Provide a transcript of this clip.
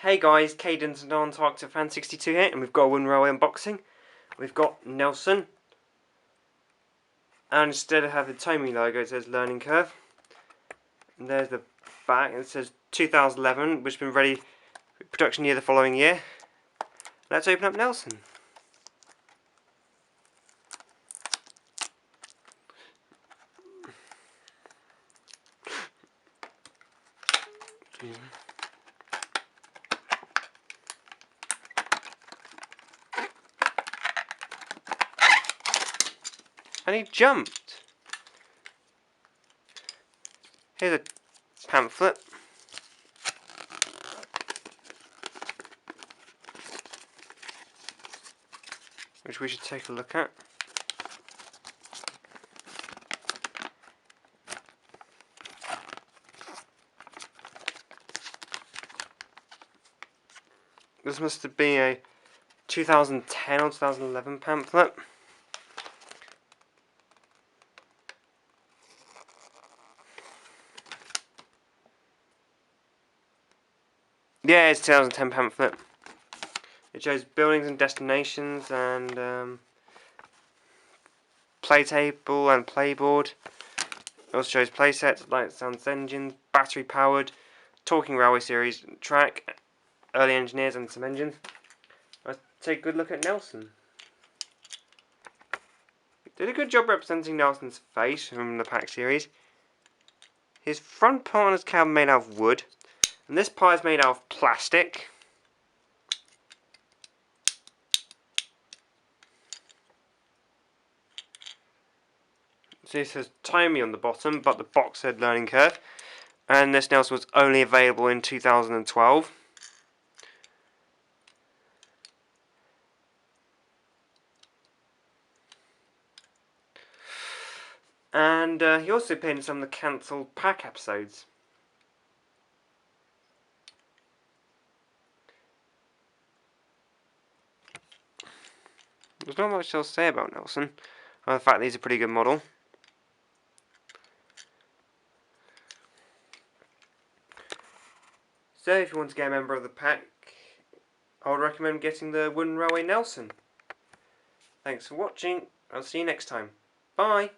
Hey guys, Cadence and Antarctic Fan 62 here, and we've got a Wooden Railway unboxing. We've got Nelson, and instead of having the Tomy logo, it says Learning Curve. And there's the back, and it says 2011, which has been ready for production year the following year. Let's open up Nelson. And he jumped. Here's a pamphlet. Which we should take a look at. This must have been a 2010 or 2011 pamphlet. Yeah, it's a 2010 pamphlet. It shows buildings and destinations and play table and playboard. It also shows playsets, light sounds engines, battery powered, talking railway series, track, early engineers and some engines. Let's take a good look at Nelson. Did a good job representing Nelson's face from the pack series. His front part on his cab made out of wood, and this part is made out of plastic. So it says Tomy on the bottom, but the box said Learning Curve. And this Nelson was only available in 2012. And he also appeared in some of the cancelled pack episodes. There's not much else to say about Nelson. The fact that he's a pretty good model. So if you want to get a member of the pack, I would recommend getting the Wooden Railway Nelson. Thanks for watching. I'll see you next time. Bye!